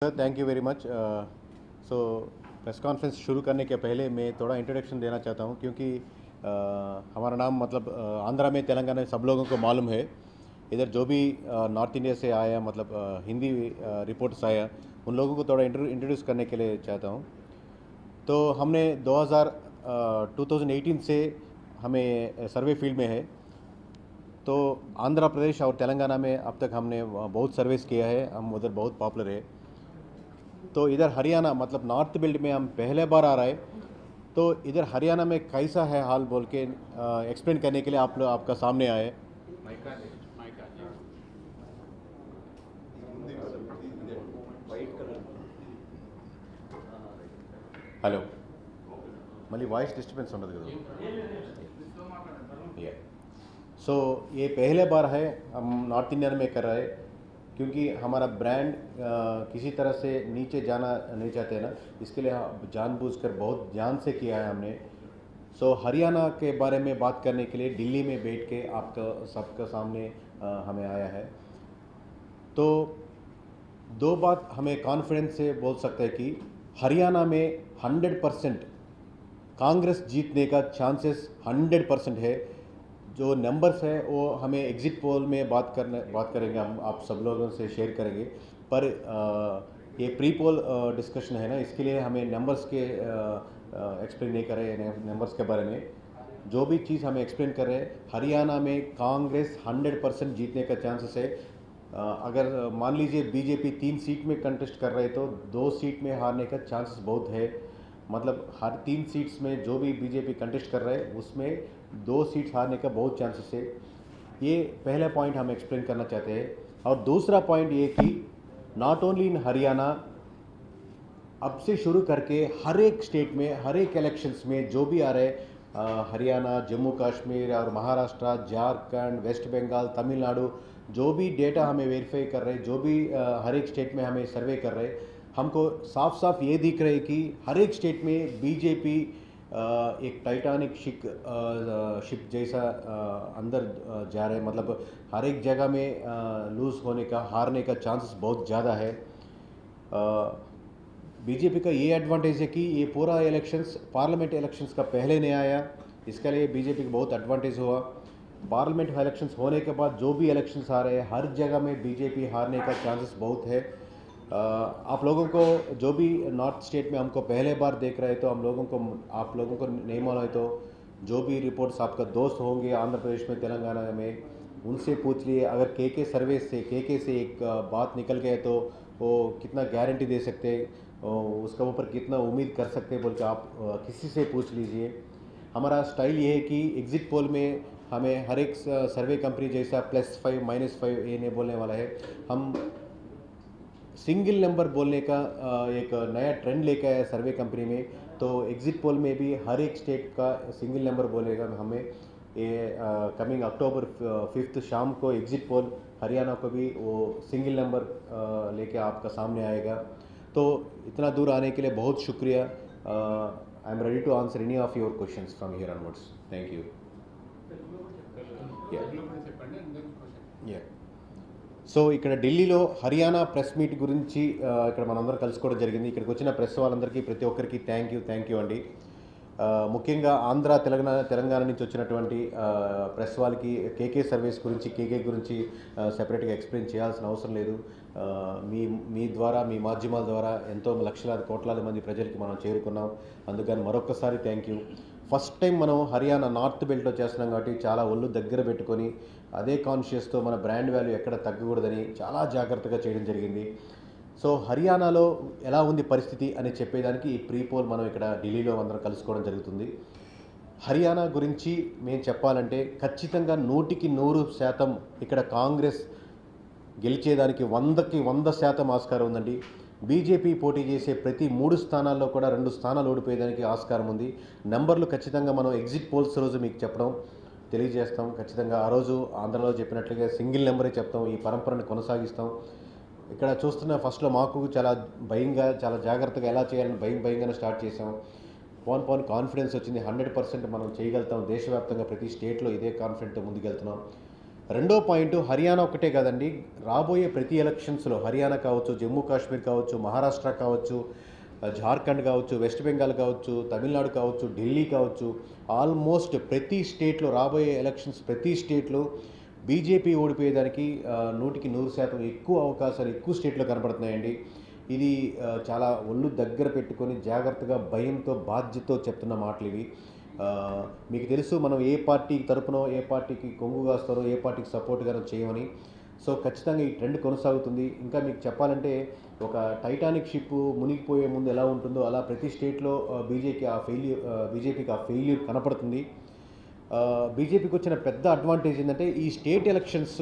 Thank you very much. So press conference शुरू करने के पहले मैं थोड़ा इंट्रोडक्शन देना चाहता हूँ क्योंकि हमारा नाम मतलब आंध्रा में तेलंगाना में सब लोगों को मालूम है। इधर जो भी नॉर्थ इंडिया से आया मतलब हिंदी रिपोर्ट्स आया उन लोगों को थोड़ा इंट्रोड्यूस करने के लिए चाहता हूँ। तो हमने 2018 से हमें सर्वे फील्ड में है। तो आंध्र प्रदेश और तेलंगाना में अब तक हमने बहुत सर्वेस किया है, हम उधर बहुत पॉपुलर है। तो इधर हरियाणा मतलब नॉर्थ बेल्ट में हम पहले बार आ रहे हैं। तो इधर हरियाणा में कैसा है हाल बोल के एक्सप्लेन करने के लिए आप लोग आपका सामने आए। हेलो मళ్ళీ వాయిస్ डिस्टर्बेंस ఉండదు కదా। सो ये पहले बार है हम नॉर्थ इंडियन में कर रहे हैं क्योंकि हमारा ब्रांड किसी तरह से नीचे जाना नहीं चाहते ना, इसके लिए जानबूझकर बहुत ध्यान से किया है हमने। सो हरियाणा के बारे में बात करने के लिए दिल्ली में बैठ के आपका सबका सामने हमें आया है। तो दो बात हमें कॉन्फिडेंस से बोल सकते हैं कि हरियाणा में 100% कांग्रेस जीतने का चांसेस 100% है। जो नंबर्स है वो हमें एग्जिट पोल में बात करेंगे, हम आप सब लोगों से शेयर करेंगे। पर ये प्री पोल डिस्कशन है ना, इसके लिए हमें नंबर्स के एक्सप्लेन नहीं कर रहे हैं। नंबर्स के बारे में जो भी चीज़ हमें एक्सप्लेन कर रहे हैं, हरियाणा में कांग्रेस 100% जीतने का चांसेस है। अगर मान लीजिए बीजेपी 3 सीट में कंटेस्ट कर रहे तो 2 सीट में हारने का चांसेस बहुत है। मतलब हर 3 सीट्स में जो भी बीजेपी कंटेस्ट कर रहे हैं उसमें 2 सीट्स हारने का बहुत चांसेस है। ये पहला पॉइंट हम एक्सप्लेन करना चाहते हैं। और दूसरा पॉइंट ये कि नॉट ओनली इन हरियाणा, अब से शुरू करके हर एक स्टेट में हर एक इलेक्शंस में जो भी आ रहे हरियाणा, जम्मू कश्मीर और महाराष्ट्र, झारखंड, वेस्ट बंगाल, तमिलनाडु, जो भी डेटा हमें वेरीफाई कर रहे हैं, जो भी हर एक स्टेट में हमें सर्वे कर रहे हैं, हमको साफ साफ ये दिख रहा है कि हर एक स्टेट में बीजेपी एक टाइटैनिक शिप जैसा अंदर जा रहे हैं। मतलब हर एक जगह में लूज़ होने का, हारने का चांसेस बहुत ज़्यादा है। बीजेपी का ये एडवांटेज है कि ये पूरा इलेक्शंस पार्लियामेंट इलेक्शंस का पहले नहीं आया, इसके लिए बीजेपी को बहुत एडवांटेज हुआ। पार्लियामेंट इलेक्शंस होने के बाद जो भी इलेक्शंस आ रहे हैं हर जगह में बीजेपी हारने का चांसेस बहुत है। आप लोगों को जो भी नॉर्थ स्टेट में हमको पहले बार देख रहे हैं तो आप लोगों को नहीं मालूम है तो जो भी रिपोर्ट्स आपका दोस्त होंगे आंध्र प्रदेश में, तेलंगाना में, उनसे पूछ लिए। अगर के सर्वे से एक बात निकल गए तो वो कितना गारंटी दे सकते हैं, उसका ऊपर कितना उम्मीद कर सकते हैं बोल के आप किसी से पूछ लीजिए। हमारा स्टाइल ये है कि एग्जिट पोल में हमें हर एक सर्वे कंपनी जैसा +5 -5 ये नहीं बोलने वाला है। हम सिंगल नंबर बोलने का एक नया ट्रेंड लेके आया सर्वे कंपनी में। तो एग्जिट पोल में भी हर एक स्टेट का सिंगल नंबर बोलेगा हमें। ये कमिंग अक्टूबर 5 शाम को एग्जिट पोल हरियाणा को भी वो सिंगल नंबर लेके आपका सामने आएगा। तो इतना दूर आने के लिए बहुत शुक्रिया। I am ready to answer any of your questions from here onwards. Thank you. So ఇక్కడ ఢిల్లీలో హర్యానా ప్రెస్ మీట్ గురించి ఇక్కడ మనందరం కలుసుకోవడం జరిగింది. ఇక్కడికి వచ్చిన ప్రెస్ వాళ్ళందరికీ ప్రతి ఒక్కరికి థ్యాంక్ యూ అండి. ముఖ్యంగా ఆంధ్ర తెలంగాణ నుంచి వచ్చినటువంటి ప్రెస్ వాళ్ళకి కేకే సర్వీస్ గురించి సెపరేట్గా ఎక్స్ప్లెయిన్ చేయాల్సిన అవసరం లేదు. మీ ద్వారా, మీ మాధ్యమాల ద్వారా ఎంతో లక్షలాది కోట్లాది మంది ప్రజలకి మనం చేరుకున్నాం. అందుకని మరొకసారి థ్యాంక్ యూ. ఫస్ట్ టైం మనం హర్యానా నార్త్ బెల్ట్లో చేస్తున్నాం కాబట్టి చాలా ఒళ్ళు దగ్గర పెట్టుకొని అదే కాన్షియస్తో మన బ్రాండ్ వాల్యూ ఎక్కడ తగ్గకూడదని చాలా జాగ్రత్తగా చేయడం జరిగింది. సో హర్యానాలో ఎలా ఉంది పరిస్థితి అని చెప్పేదానికి ఈ ప్రీ పోల్ మనం ఇక్కడ ఢిల్లీలో అందరం కలుసుకోవడం జరుగుతుంది. హర్యానా గురించి మేము చెప్పాలంటే ఖచ్చితంగా 100కి 100% ఇక్కడ కాంగ్రెస్ గెలిచేదానికి 100కి 100% ఆస్కారం ఉందండి. బీజేపీ పోటీ చేసే ప్రతి 3 స్థానాల్లో కూడా 2 స్థానాలు ఓడిపోయేదానికి ఆస్కారం ఉంది. నెంబర్లు ఖచ్చితంగా మనం ఎగ్జిట్ పోల్స్ రోజు మీకు తెలియజేస్తాం. ఖచ్చితంగా ఆ రోజు ఆంధ్రలో చెప్పినట్లుగా సింగిల్ నెంబరే చెప్తాం. ఈ పరంపరను కొనసాగిస్తాం. ఇక్కడ చూస్తున్న ఫస్ట్లో మాకు చాలా భయంగా, చాలా జాగ్రత్తగా ఎలా చేయాలని భయంగానే స్టార్ట్ చేసాం. పోన్ కాన్ఫిడెన్స్ వచ్చింది. 100% మనం చేయగలుగుతాం. దేశవ్యాప్తంగా ప్రతి స్టేట్లో ఇదే కాన్ఫిడెంట్తో ముందుకెళ్తున్నాం. రెండో పాయింట్ హర్యానా ఒకటే కాదండి, రాబోయే ప్రతి ఎలక్షన్స్లో హర్యానా కావచ్చు, జమ్మూ కాశ్మీర్ కావచ్చు, మహారాష్ట్ర కావచ్చు, జార్ఖండ్ కావచ్చు, వెస్ట్ బెంగాల్ కావచ్చు, తమిళనాడు కావచ్చు, ఢిల్లీ కావచ్చు, ఆల్మోస్ట్ ప్రతి స్టేట్లో రాబోయే ఎలక్షన్స్ ప్రతి స్టేట్లో బీజేపీ ఓడిపోయేదానికి 100% ఎక్కువ అవకాశాలు ఎక్కువ స్టేట్లో కనపడుతున్నాయండి. ఇది చాలా ఒళ్ళు దగ్గర పెట్టుకొని జాగ్రత్తగా భయంతో బాధ్యతతో చెప్తున్న మాటలు ఇవి. మీకు తెలుసు మనం ఏ పార్టీ తరపునో ఏ పార్టీకి కొంగు కాస్తారో ఏ పార్టీకి సపోర్ట్గానో చేయమని. సో ఖచ్చితంగా ఈ ట్రెండ్ కొనసాగుతుంది. ఇంకా మీకు చెప్పాలంటే ఒక టైటానిక్ షిప్ మునిగిపోయే ముందు ఎలా ఉంటుందో అలా ప్రతి స్టేట్లో బీజేపీకి ఆ ఫెయిల్యూర్ కనపడుతుంది. బీజేపీకి వచ్చిన పెద్ద అడ్వాంటేజ్ ఏంటంటే ఈ స్టేట్ ఎలక్షన్స్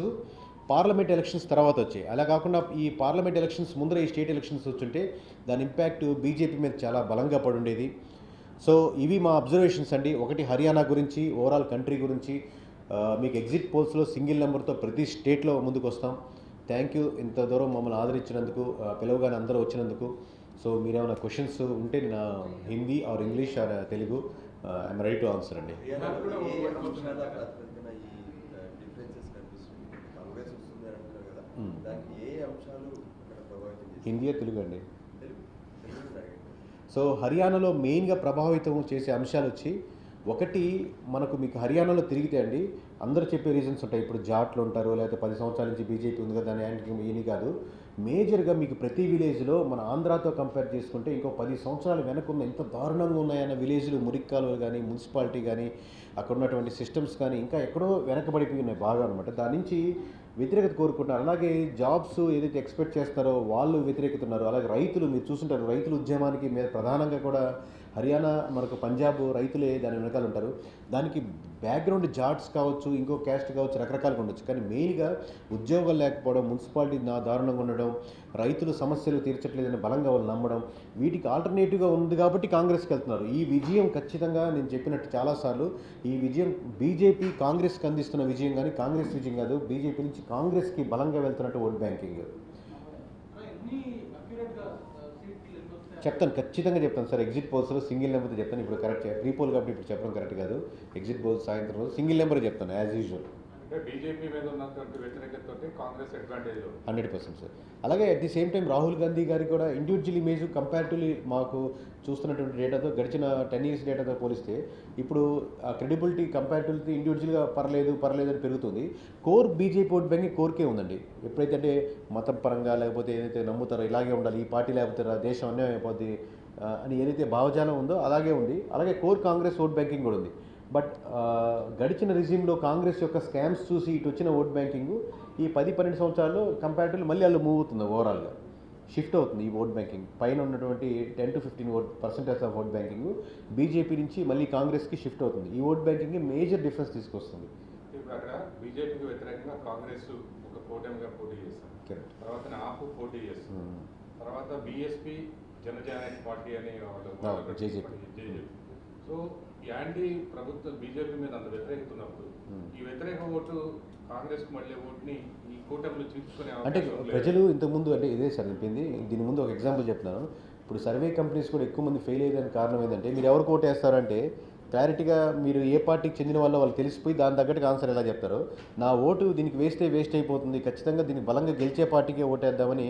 పార్లమెంట్ ఎలక్షన్స్ తర్వాత వచ్చాయి. అలా కాకుండా ఈ పార్లమెంట్ ఎలక్షన్స్ ముందర ఈ స్టేట్ ఎలక్షన్స్ వచ్చుంటే దాని ఇంపాక్ట్ బీజేపీ మీద చాలా బలంగా పడి ఉండేది. సో ఇవి మా అబ్జర్వేషన్స్ అండి. ఒకటి హర్యానా గురించి, ఓవరాల్ కంట్రీ గురించి. మీకు ఎగ్జిట్ పోల్స్లో సింగిల్ నెంబర్తో ప్రతి స్టేట్లో ముందుకు వస్తాం. థ్యాంక్ యూ ఇంత దూరం మమ్మల్ని ఆదరించినందుకు, పిలవగానే అందరూ వచ్చినందుకు. సో మీరేమైనా క్వశ్చన్స్ ఉంటే నా Hindi or English or Telugu I'm ready to answer అండి. హిందీ తెలుగు అండి. సో హర్యానాలో మెయిన్గా ప్రభావితం చేసే అంశాలు వచ్చి, ఒకటి మనకు మీకు హర్యానాలో తిరిగితే అండి అందరూ చెప్పే రీజన్స్ ఉంటాయి. ఇప్పుడు జాట్లు ఉంటారు, లేకపోతే 10 సంవత్సరాల నుంచి బీజేపీ ఉంది కదా, దాని యాంటీ ఈయన కాదు. మేజర్గా మీకు ప్రతి విలేజ్లో మన ఆంధ్రాతో కంపేర్ చేసుకుంటే ఇంకో 10 సంవత్సరాలు వెనకున్న ఎంత దారుణంగా ఉన్నాయన్న విలేజ్లు, మురిక్కాలువలు కానీ, మున్సిపాలిటీ కానీ, అక్కడ ఉన్నటువంటి సిస్టమ్స్ కానీ ఇంకా ఎక్కడో వెనకబడిపోయి ఉన్నాయి బాగా అనమాట. దాని నుంచి వ్యతిరేకత కోరుకుంటున్నారు. అలాగే జాబ్స్ ఏదైతే ఎక్స్పెక్ట్ చేస్తారో వాళ్ళు వ్యతిరేకత ఉన్నారు. అలాగే రైతులు మీరు చూస్తుంటారు, రైతుల ఉద్యమానికి మీద ప్రధానంగా కూడా హర్యానా, మనకు పంజాబ్ రైతులే దాని వెనకాల ఉంటారు. దానికి బ్యాక్గ్రౌండ్ జాట్స్ కావచ్చు, ఇంకో క్యాస్ట్ కావచ్చు, రకరకాలుగా ఉండొచ్చు. కానీ మెయిన్గా ఉద్యోగాలు లేకపోవడం, మున్సిపాలిటీ దారుణంగా ఉండడం, రైతులు సమస్యలు తీర్చట్లేదని బలంగా వాళ్ళు నమ్మడం, వీటికి ఆల్టర్నేటివ్గా ఉంది కాబట్టి కాంగ్రెస్కి వెళ్తున్నారు. ఈ విజయం ఖచ్చితంగా నేను చెప్పినట్టు చాలాసార్లు, ఈ విజయం బీజేపీ కాంగ్రెస్కి అందిస్తున్న విజయం కానీ కాంగ్రెస్ విజయం కాదు. బీజేపీ నుంచి కాంగ్రెస్కి బలంగా వెళ్తున్నట్టు ఓట్ బ్యాంకింగ్. చెప్తాను, ఖచ్చితంగా చెప్తాను సార్. ఎగ్జిట్ పోల్స్లో సింగిల్ నెంబర్తో చెప్తాను. ఇప్పుడు కరెక్ట్ ప్రీ పోల్ కాబట్టి ఇప్పుడు చెప్పడం కరెక్ట్ కాదు. ఎగ్జిట్ పోల్స్ సాయంత్రం రోజు సింగిల్ నెంబర్ చెప్తాను యాజ్ యూజువల్. అంటే బీజేపీ మీద ఉన్నటువంటి వ్యతిరేకతతో కాంగ్రెస్ అడ్వాంటేజ్ 100% సార్. అలాగే at the same time Rahul Gandhi గారికి కూడా ఇండివిజువల్ ఇమేజ్ కంపారిటివ్లీ మాకు చూస్తున్నటువంటి డేటాతో, గడిచిన 10 years డేటాతో పోలిస్తే ఇప్పుడు ఆ క్రెడిబిలిటీ కంపారిటివ్లీ ఇండివిజువల్గా పర్లేదు అని పెరుగుతుంది. కోర్ బీజేపీ ఓట్ బ్యాంకింగ్ కోర్కే ఉందండి. ఎప్పుడైతే అంటే మతం పరంగా లేకపోతే ఏదైతే నమ్ముతారో ఇలాగే ఉండాలి, ఈ పార్టీ లేకపోతే దేశం అన్యాయం అయిపోద్ది అని ఏదైతే భావజాలం ఉందో అలాగే ఉంది. అలాగే కోర్ కాంగ్రెస్ ఓట్ బ్యాంకింగ్ కూడా ఉంది. బట్ గడిచిన రిజిమ్లో కాంగ్రెస్ యొక్క స్కామ్స్ చూసి ఇటు వచ్చిన ఓట్ బ్యాంకింగ్ ఈ 10-12 సంవత్సరాల్లో కంపారిటివ్లీ మళ్ళీ వాళ్ళు మూవ్ అవుతుంది, ఓవరాల్గా షిఫ్ట్ అవుతుంది ఈ ఓట్ బ్యాంకింగ్. పైన ఉన్నటువంటి 10 to 15% of vote banking BJP నుంచి మళ్ళీ కాంగ్రెస్కి షిఫ్ట్ అవుతుంది. ఈ ఓట్ బ్యాంకింగ్ మేజర్ డిఫరెన్స్ తీసుకొస్తుంది. ఇప్పుడు అక్కడ బీజేపీకి వ్యతిరేకంగా కాంగ్రెస్ ఒక కూటమిగా పోటీ చేస్తుంది, తర్వాత ఆప్ పోటీ చేస్తుంది, తర్వాత బీఎస్పీ జనజానాయక పార్టీ అనే వాళ్ళు జేజేపీ. సో యాంటీ ప్రభుత్వ బీజేపీ మీద అంత వ్యతిరేకత ఉన్నప్పుడు ఈ వ్యతిరేక ఓటు కాంగ్రెస్కి మళ్ళీ ఓటుని ఈ కూటమిలో చూసుకునే అంటే ప్రజలు ఇంతకుముందు అంటే ఇదే సార్ చెప్పింది. దీని ముందు ఒక ఎగ్జాంపుల్ చెప్తున్నాను. ఇప్పుడు సర్వే కంపెనీస్ కూడా ఎక్కువ మంది ఫెయిల్ అయ్యేదానికి కారణం ఏంటంటే, మీరు ఎవరికి ఓటు వేస్తారంటే క్లారిటీగా మీరు ఏ పార్టీకి చెందిన వాళ్ళు తెలిసిపోయి దాని తగ్గట్టుగా ఆన్సర్ ఎలా చెప్తారో, నా ఓటు దీనికి వేస్ట్ అయిపోతుంది, ఖచ్చితంగా దీనికి బలంగా గెలిచే పార్టీకే ఓటేద్దామని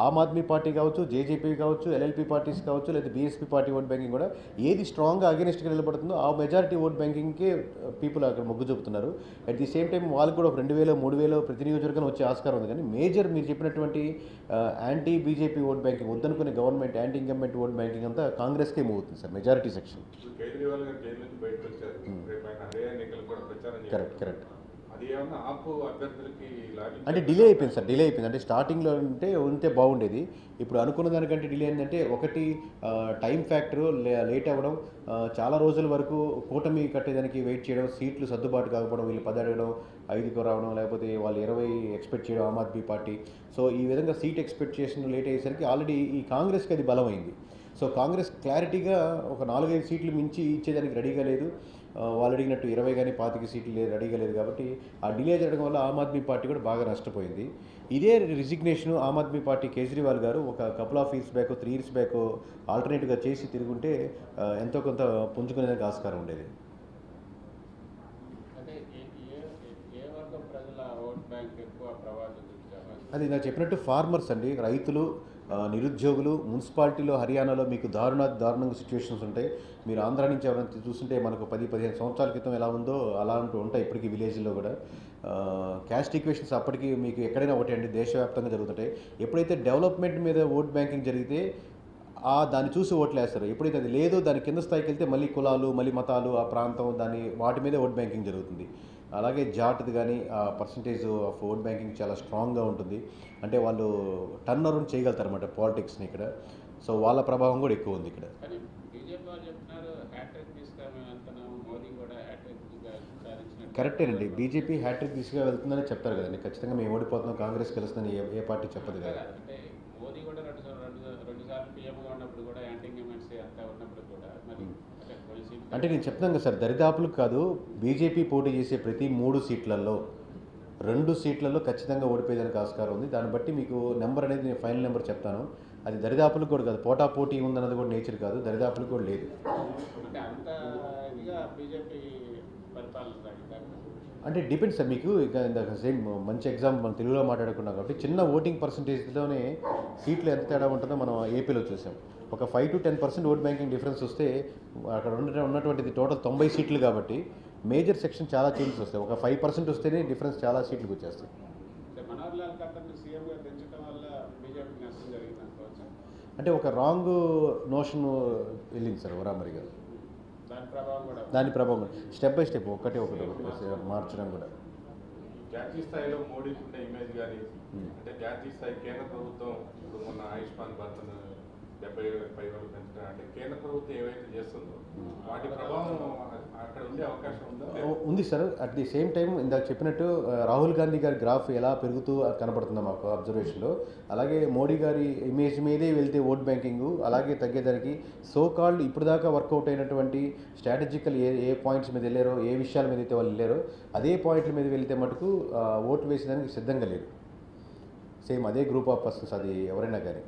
ఆమ్ ఆద్మీ పార్టీ కావచ్చు, జేజేపీ కావచ్చు, ఎల్ఎల్పీ పార్టీస్ కావచ్చు, లేదా బీఎస్పీ పార్టీ ఓట్ బ్యాంకింగ్ కూడా ఏది స్ట్రాంగ్గా అగెనిస్ట్గా నిలబడుతుందో ఆ మెజారిటీ ఓట్ బ్యాంకింగ్కే పీపుల్ అక్కడ మొగ్గు చూపుతున్నారు. అట్ ది సేమ్ టైం వాళ్ళకి కూడా 2,000, 3,000 ప్రతి నియోజకవర్గం వచ్చే ఆస్కారం ఉంది. కానీ మేజర్ మీరు చెప్పినటువంటి యాంటీ బీజేపీ ఓట్ బ్యాంకింగ్ వద్దనుకునే government anti incumbent vote banking అంతా కాంగ్రెస్కే మూవ్ అవుతుంది సార్, majority section. Kejriwal garu jail నుంచి బయటకు వచ్చారు, రేపు ఆయన హర్యానా ఎన్నికలు కూడా ప్రచారం చేశారు. కరెక్ట్. అది ఏమన్నా ఆపు అభ్యర్థులకి అంటే డిలే అయిపోయింది సార్, డిలే అయిపోయింది. అంటే స్టార్టింగ్లో ఉంటే బాగుండేది. ఇప్పుడు అనుకున్న దానికంటే డిలే ఏంటంటే, ఒకటి టైం ఫ్యాక్టర్ లేట్ అవ్వడం, చాలా రోజుల వరకు కూటమి కట్టేదానికి వెయిట్ చేయడం, సీట్లు సర్దుబాటు కాకపోవడం, వీళ్ళు 10 అడగడం, 5కు రావడం, లేకపోతే వాళ్ళు 20 ఎక్స్పెక్ట్ చేయడం ఆమ్ ఆద్మీ పార్టీ. సో ఈ విధంగా సీట్ ఎక్స్పెక్టేషన్ లేట్ అయ్యేసరికి ఆల్రెడీ ఈ కాంగ్రెస్కి అది బలమైంది. సో కాంగ్రెస్ క్లారిటీగా ఒక 4-5 సీట్లు మించి ఇచ్చేదానికి రెడీగా లేదు. వాళ్ళు అడిగినట్టు 20 కానీ 25 సీట్లు రెడీగా లేదు. కాబట్టి ఆ డిలే జరగడం వల్ల ఆమ్ ఆద్మీ పార్టీ కూడా బాగా నష్టపోయింది. ఇదే రిజిగ్నేషన్ ఆమ్ ఆద్మీ పార్టీ కేజ్రీవాల్ గారు ఒక couple of years back, 3 years back ఆల్టర్నేట్గా చేసి తిరుగుంటే ఎంతో కొంత పుంజుకునేదానికి ఆస్కారం ఉండేది. అంటే ఏ వర్గం ప్రజల అది నాకు చెప్పినట్టు ఫార్మర్స్ అండి, రైతులు, నిరుద్యోగులు, మున్సిపాలిటీలో హర్యానాలో మీకు దారుణంగా సిచ్యువేషన్స్ ఉంటాయి. మీరు ఆంధ్ర నుంచి ఎవరైనా చూస్తుంటే మనకు 10-15 సంవత్సరాల క్రితం ఎలా ఉందో అలాంటి ఉంటాయి ఇప్పటికీ విలేజ్లో కూడా. క్యాస్ట్ ఈక్వేషన్స్ అప్పటికి మీకు ఎక్కడైనా ఒకటే అండి, దేశవ్యాప్తంగా జరుగుతుంటాయి. ఎప్పుడైతే డెవలప్మెంట్ మీద ఓట్ బ్యాంకింగ్ జరిగితే దాన్ని చూసి ఓట్లు వేస్తారు. ఎప్పుడైతే అది లేదో దాని కింద స్థాయికి వెళ్తే మళ్ళీ కులాలు, మళ్ళీ మతాలు, ఆ ప్రాంతం, వాటి మీదే ఓట్ బ్యాంకింగ్ జరుగుతుంది. అలాగే జాట్ది కానీ ఆ పర్సంటేజ్ ఆఫ్ ఓట్ బ్యాంకింగ్ చాలా స్ట్రాంగ్గా ఉంటుంది. అంటే వాళ్ళు టర్న్ అరౌండ్ చేయగలుగుతారు అన్నమాట పాలిటిక్స్ని ఇక్కడ. సో వాళ్ళ ప్రభావం కూడా ఎక్కువ ఉంది ఇక్కడ. కానీ బీజేపీ వాళ్ళు చెప్తున్నారు హ్యాట్రిక్ తీసుకొని వెళ్తున్నాము, మోదీ కూడా హ్యాట్రిక్ సాధించినట్టు. కరెక్టేనండి, బీజేపీ హ్యాట్రిక్ దిశగా వెళ్తుందని చెప్తారు కదండి. ఖచ్చితంగా మేము ఓడిపోతున్నాం, కాంగ్రెస్ గెలుస్తుందని ఏ పార్టీ చెప్పదు కదా. అంటే మోదీ కూడా రెండు సార్లు పీఎంగా ఉన్నప్పుడు కూడా యాంటీ ఇంక్రిమెంట్స్ అంతా ఉన్నప్పుడు కూడా మరి అంటే నేను చెప్తాను కదా సార్, దరిదాపులకు కాదు, బీజేపీ పోటీ చేసే ప్రతి 3 సీట్లలో 2 సీట్లలో ఖచ్చితంగా ఓడిపోయేదానికి ఆస్కారం ఉంది. దాన్ని బట్టి మీకు నెంబర్ అనేది నేను ఫైనల్ నెంబర్ చెప్తాను. అది దరిదాపులకు కూడా కాదు, పోటీ ఉందన్నది కూడా నేచర్ కాదు, దరిదాపులకు కూడా లేదు. అంటే అంత ఇదిగా బీజేపీ పరిపాలన సాగిందా? అంటే డిపెండ్స్ సార్. మీకు ఇక ఇందాక సేమ్ మంచి ఎగ్జాంపుల్ మనం తెలుగులో మాట్లాడుకున్నాం కాబట్టి, చిన్న ఓటింగ్ పర్సంటేజ్లోనే సీట్లు ఎంత తేడా ఉంటుందో మనం ఏపీలో చూసాం. ఒక 5-10% ఓట్ బ్యాంకింగ్ డిఫరెన్స్ వస్తే అక్కడ ఉన్నటువంటిది టోటల్ 90 సీట్లు కాబట్టి మేజర్ సెక్షన్ చాలా చేంజెస్ వస్తాయి. ఒక 5% వస్తేనే డిఫరెన్స్ చాలా సీట్లకు వచ్చేస్తాయి. మనోహర్ లాల్ ఖట్టర్ని సీఎంగా పెంచడం వల్ల బీజేపీకి నష్టం జరిగింది అనుకోవచ్చు. అంటే ఒక రాంగ్ నోషన్ వెళ్ళింది సార్ వరామరి గారు. దాని ప్రభావం స్టెప్ బై స్టెప్ ఒకటి మార్చడం కూడా. జాతీయ స్థాయిలో మోడీకి ఉండే ఇమేజ్ కానీ, అంటే జాతీయ స్థాయి కేంద్ర ప్రభుత్వం ఇప్పుడు మొన్న ఆయుష్మాన్ భారత్ 70,000 పైవరకు పెంచడం, అంటే కేంద్ర ప్రభుత్వం ఏవైతే చేస్తుందో వాటి ప్రభావం అక్కడ ఉండే అవకాశం ఉందా? ఉంది sir. At the same time ఇందాక చెప్పినట్టు రాహుల్ గాంధీ గారి గ్రాఫ్ ఎలా పెరుగుతూ కనపడుతుందో మాకు అబ్జర్వేషన్లో, అలాగే మోడీ గారి ఇమేజ్ మీదే వెళ్తే ఓట్ బ్యాంకింగ్ అలాగే తగ్గేదానికి సో కాల్డ్ ఇప్పుడు దాకా వర్కౌట్ అయినటువంటి స్ట్రాటజికల్ ఏ పాయింట్స్ మీద వెళ్ళారో, ఏ విషయాల మీద అయితే వాళ్ళు వెళ్ళారో అదే పాయింట్ల మీద వెళ్తే మటుకు ఓటు వేసేదానికి సిద్ధంగా లేదు. సేమ్ అదే గ్రూప్ ఆఫ్ పర్సన్స్, అది ఎవరైనా కానీ.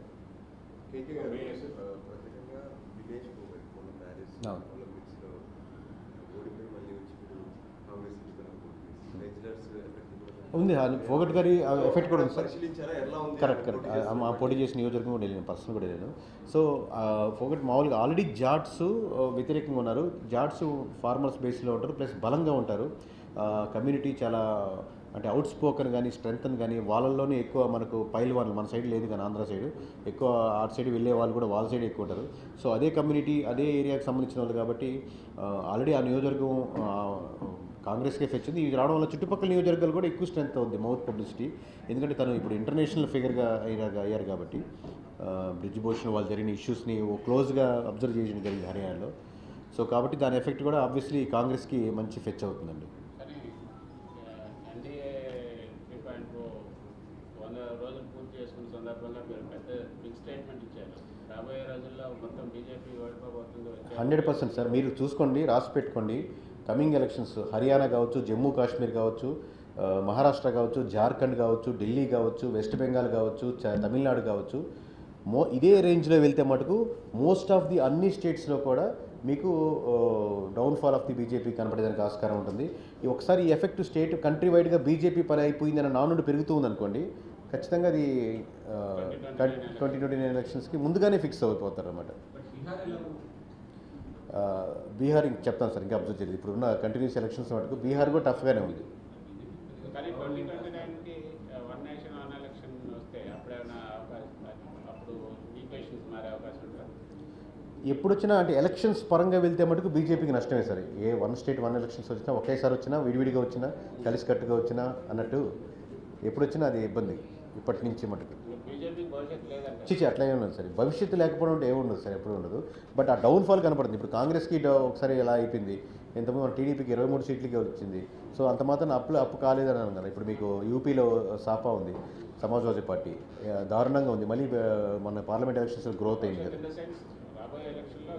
ఉంది, ఫోగట్ గారి ఎఫెక్ట్ కూడా ఉంది సార్. కరెక్ట్. పోటీ చేసిన నియోజకవర్గం కూడా వెళ్ళాను, పర్సన్ కూడా వెళ్ళాను. సో ఫోగట్ మామూలుగా ఆల్రెడీ జాట్స్ వ్యతిరేకంగా ఉన్నారు. జాట్స్ ఫార్మర్స్ బేస్లో ఉంటారు, ప్లస్ బలంగా ఉంటారు. కమ్యూనిటీ చాలా అంటే అవుట్ స్పోకన్ కానీ స్ట్రెంగ్తన్ కానీ వాళ్ళల్లోనే ఎక్కువ మనకు పైల్వాన్లు, మన సైడ్ లేదు కానీ ఆంధ్ర సైడ్ ఎక్కువ, అటు సైడ్ వెళ్ళే వాళ్ళు కూడా వాళ్ళ సైడ్ ఎక్కువ ఉంటారు. సో అదే కమ్యూనిటీ అదే ఏరియాకి సంబంధించిన వాళ్ళు కాబట్టి ఆల్రెడీ ఆ నియోజకవర్గం కాంగ్రెస్కే ఫెచ్చింది. ఇది రావడం వల్ల చుట్టుపక్కల నియోజకవర్గాలు కూడా ఎక్కువ స్ట్రెంత్ అవుద్ది, మౌత్ పబ్లిసిటీ. ఎందుకంటే తను ఇప్పుడు ఇంటర్నేషనల్ ఫిగర్గా అయ్యారు కాబట్టి బ్రిడ్జ్ భూషణ్ వాళ్ళు జరిగిన ఇష్యూస్ని క్లోజ్గా అబ్జర్వ్ చేయడం జరిగింది హర్యానాలో. సో కాబట్టి దాని ఎఫెక్ట్ కూడా ఆబ్వియస్లీ కాంగ్రెస్కి మంచి ఫెచ్ అవుతుందండి. కానీ ఎన్డీఏ 3.0 100 రోజులు పూర్తి చేసుకున్న సందర్భంగా మీరు పెద్ద బిగ్ స్టేట్మెంట్ ఇచ్చారు. రాబోయే రోజుల్లో మొత్తం బీజేపీ ఓడిపోబోతుందో 100% సార్. మీరు చూసుకోండి, రాసి పెట్టుకోండి. కమింగ్ ఎలక్షన్స్ హర్యానా కావచ్చు, జమ్మూ కాశ్మీర్ కావచ్చు, మహారాష్ట్ర కావచ్చు, జార్ఖండ్ కావచ్చు, ఢిల్లీ కావచ్చు, వెస్ట్ బెంగాల్ కావచ్చు, తమిళనాడు కావచ్చు, ఇదే రేంజ్లో వెళ్తే మటుకు మోస్ట్ ఆఫ్ ది అన్ని స్టేట్స్లో కూడా మీకు డౌన్ఫాల్ ఆఫ్ ది బీజేపీ కనపడేదానికి ఆస్కారం ఉంటుంది. ఒకసారి ఈ ఎఫెక్ట్ స్టేట్ కంట్రీ వైడ్గా బీజేపీ పని అయిపోయిందన్న నానుడు పెరుగుతూ ఉందనుకోండి, ఖచ్చితంగా అది 2029 ఎలక్షన్స్కి ముందుగానే ఫిక్స్ అయిపోతారు అన్నమాట. బీహార్ ఇంక చెప్తాను సార్, ఇంకా అబ్జర్వ్ చేయలేదు. ఇప్పుడున్న కంటిన్యూస్ ఎలక్షన్స్ మటుకు బీహార్ కూడా టఫ్గానే ఉంది. కానీ 2029కి వన్ నేషన్ వన్ ఎలక్షన్ వస్తే అప్పుడేమైనా అప్పుడు ఈక్వేషన్స్ మారే అవకాశం ఉంటుంది? ఎప్పుడు వచ్చినా అంటే ఎలక్షన్స్ పరంగా వెళ్తే మటుకు బీజేపీకి నష్టమే సార్. ఏ వన్ స్టేట్ వన్ ఎలక్షన్స్ వచ్చినా, ఒకేసారి వచ్చినా, విడివిడిగా వచ్చినా, కలిసికట్టుగా వచ్చినా అన్నట్టు ఎప్పుడు వచ్చినా అది ఇబ్బంది ఇప్పటి నుంచి మటుకు. బీజేపీ భవిష్యత్తు లేదంటే చిచి అట్లా ఏమి ఉండదు సార్. భవిష్యత్తు లేకపోవడం అంటే ఏముండదు సార్, ఎప్పుడు ఉండదు. బట్ ఆ డౌన్ఫాల్ కనపడుతుంది. ఇప్పుడు కాంగ్రెస్కి ఒకసారి ఎలా అయిపోయింది, ఎంతమంది మన టీడీపీకి 23 సీట్లకి వచ్చింది. సో అంత మాత్రం అప్పు కాలేదని అన్నారు. ఇప్పుడు మీకు యూపీలో సాపా ఉంది, సమాజ్వాదీ పార్టీ దారుణంగా ఉంది. మళ్ళీ మన పార్లమెంట్ ఎలక్షన్స్ గ్రోత్ అయింది కదా. రాబోయే ఎలక్షన్లో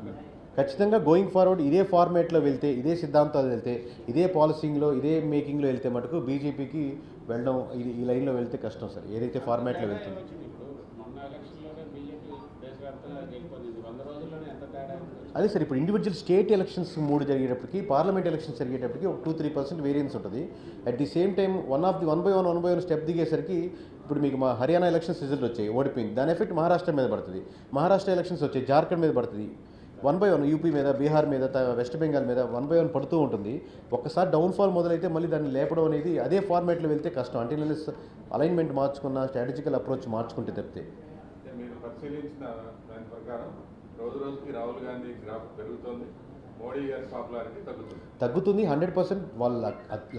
ఖచ్చితంగా గోయింగ్ ఫార్వర్డ్ ఇదే ఫార్మేట్లో వెళ్తే, ఇదే సిద్ధాంతాలు వెళ్తే, ఇదే పాలసింగ్లో, ఇదే మేకింగ్లో వెళ్తే మటుకు బీజేపీకి వెళ్ళడం ఈ లైన్లో వెళ్తే కష్టం సార్, ఏదైతే ఫార్మాట్లో వెళ్తుంది. మొన్న ఎలక్షన్లోనే బీజేపీ దేశవ్యాప్తంగా గెలిపొందింది. 100 రోజుల్లోనే ఎంత తేడా? అదే సార్, ఇప్పుడు ఇండివిజువల్ స్టేట్ ఎలక్షన్స్ 3 జరిగేటప్పటికి, పార్లమెంట్ ఎలక్షన్స్ జరిగేటప్పటికి ఒక 2-3% వేరియన్స్ ఉంటుంది. At the same time 1 by 1 step దిగేసరికి ఇప్పుడు మీకు మా హర్యానా ఎలక్షన్స్ రిజల్ట్ వచ్చాయి, ఓడిపోయింది, దాని ఎఫెక్ట్ మహారాష్ట్ర మీద పడుతుంది. మహారాష్ట్ర ఎలక్షన్స్ వచ్చాయి, జార్ఖండ్ మీద పడుతుంది. 1 by 1 యూపీ మీద, బీహార్ మీద, వెస్ట్ బెంగాల్ మీద 1 by 1 పడుతూ ఉంటుంది. ఒక్కసారి డౌన్ఫాల్ మొదలైతే మళ్ళీ దాన్ని లేపడం అనేది అదే ఫార్మాట్లో వెళ్తే కష్టం. అంటే నేను అలైన్మెంట్ మార్చుకున్న, స్ట్రాటజికల్ అప్రోచ్ మార్చుకుంటే తప్పితే. మీరు పరిశీలించిన దాని ప్రకారం రోజు రోజుకి రాహుల్ గాంధీ గ్రాఫ్ పెరుగుతోంది, మోడీ గారి పాపులారిటీ తగ్గుతుంది 100%. వాళ్ళు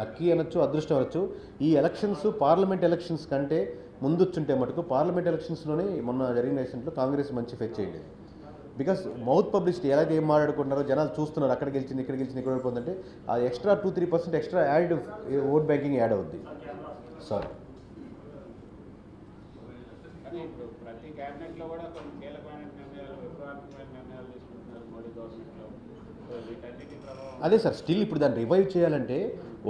లక్కీ అనొచ్చు, అదృష్టం అనొచ్చు. ఈ ఎలక్షన్స్ పార్లమెంట్ ఎలక్షన్స్ కంటే ముందొచ్చుంటే మటుకు పార్లమెంట్ ఎలక్షన్స్లోనే మొన్న జరిగిన ఎలక్షన్స్లో కాంగ్రెస్ మంచి ఫెచ్ చేయండి. బికాస్ మౌత్ పబ్లిసిటీ ఎలా ఏం మాట్లాడుకుంటున్నారో జనాలు చూస్తున్నారు, అక్కడ గెలిచింది, ఇక్కడ గెలిచింది, ఇక్కడ ఓడిపోతుందంటే ఆ extra 2-3% extra add vote banking add అవుద్ది. సారీ, కానీ ఇప్పుడు ప్రతి క్యాబినెట్లో కూడా కొన్ని కీలకమైన నిర్ణయాలు, విప్లవాత్మకమైన నిర్ణయాలు తీసుకుంటున్నారు మోడీ గవర్నమెంట్లో. సో వీటన్నిటి ప్రభావం అదే సార్, స్టిల్ ఇప్పుడు దాన్ని రివైవ్ చేయాలంటే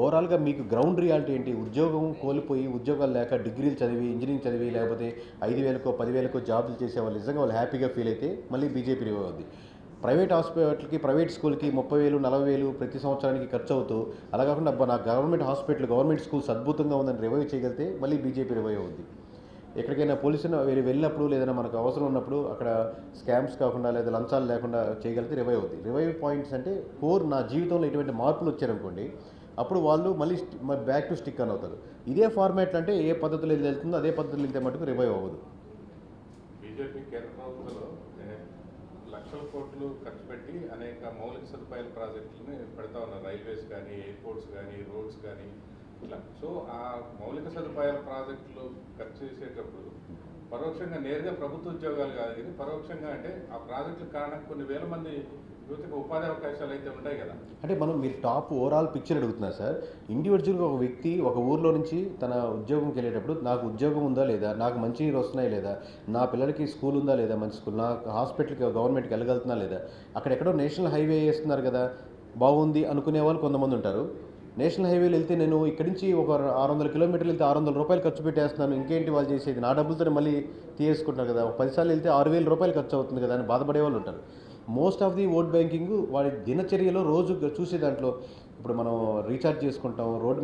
ఓవరాల్గా మీకు గ్రౌండ్ రియాలిటీ ఏంటి? ఉద్యోగం కోల్పోయి, ఉద్యోగాలు లేక, డిగ్రీలు చదివి, ఇంజనీరింగ్ చదివి, లేకపోతే 5,000కో 10,000కో జాబులు చేసేవాళ్ళు నిజంగా వాళ్ళు హ్యాపీగా ఫీల్ అయితే మళ్ళీ బీజేపీ రివైవ్ అవుద్ది. ప్రైవేట్ హాస్పిటల్కి, ప్రైవేట్ స్కూల్కి 30,000, 40,000 ప్రతి సంవత్సరానికి ఖర్చు అవుతూ, అలా కాకుండా అబ్బా నా గవర్నమెంట్ హాస్పిటల్, గవర్నమెంట్ స్కూల్స్ అద్భుతంగా ఉందని రివైవ్ చేయగలిగితే మళ్ళీ బీజేపీ రివైవ్ అవుద్ది. ఎక్కడికైనా పోలీసులు వెళ్ళినప్పుడు, లేదన్నా మనకు అవసరం ఉన్నప్పుడు అక్కడ స్కామ్స్ కాకుండా లేదా లంచాలు లేకుండా చేయగలిగితే రివైవ్ అవుద్ది. రివైవ్ పాయింట్స్ అంటే కోర్ నా జీవితంలో ఎటువంటి మార్పులు వచ్చారనుకోండి, అప్పుడు వాళ్ళు మళ్ళీ బ్యాక్ టు స్టిక్ అని అవుతారు. ఇదే ఫార్మాట్ అంటే ఏ పద్ధతిలో వెళ్తుందో అదే పద్ధతిలో వెళ్తే మటుకు రివైవ్ అవ్వదు. బీజేపీ కేంద్ర ప్రభుత్వంలో లక్షల కోట్లు ఖర్చు పెట్టి అనేక మౌలిక సదుపాయాల ప్రాజెక్టులని పెడతా ఉన్నారు. రైల్వేస్ కానీ, ఎయిర్పోర్ట్స్ కానీ, రోడ్స్ కానీ, ఇట్లా. సో ఆ మౌలిక సదుపాయాల ప్రాజెక్టులు ఖర్చు చేసేటప్పుడు పరోక్షంగా, నేరుగా ప్రభుత్వ ఉద్యోగాలు కాదు కానీ పరోక్షంగా అంటే ఆ ప్రాజెక్టుల కారణంగా కొన్ని వేల మంది యువతకు ఉపాధి అవకాశాలు అయితే ఉంటాయి కదా. అంటే మీరు టాప్ ఓవరాల్ పిక్చర్ అడుగుతున్నారు సార్. ఇండివిజువల్గా ఒక వ్యక్తి ఒక ఊర్లో నుంచి తన ఉద్యోగంకి వెళ్ళేటప్పుడు నాకు ఉద్యోగం ఉందా లేదా, నాకు మంచినీరు వస్తున్నాయి లేదా, నా పిల్లలకి స్కూల్ ఉందా లేదా, మంచి స్కూల్, నా హాస్పిటల్కి గవర్నమెంట్కి వెళ్ళగలుగుతున్నా లేదా, అక్కడెక్కడో నేషనల్ హైవే వేస్తున్నారు కదా బాగుంది అనుకునే వాళ్ళు కొంతమంది ఉంటారు. నేషనల్ హైవేలో వెళ్తే నేను ఇక్కడి నుంచి ఒక 600 కిలోమీటర్లు వెళ్తే 600 రూపాయలు ఖర్చు పెట్టేస్తున్నాను, ఇంకేంటి వాళ్ళు చేసేది, నా డబ్బులతో మళ్ళీ తీసుకుంటారు కదా, 10 సార్లు వెళ్తే 6,000 రూపాయలు ఖర్చు అవుతుంది కదా అని బాధపడే వాళ్ళు ఉంటారు. Most of the vote banking వాడి దినచర్యలో రోజు చూసే దాంట్లో ఇప్పుడు మనం రీఛార్జ్ చేసుకుంటాం, రోడ్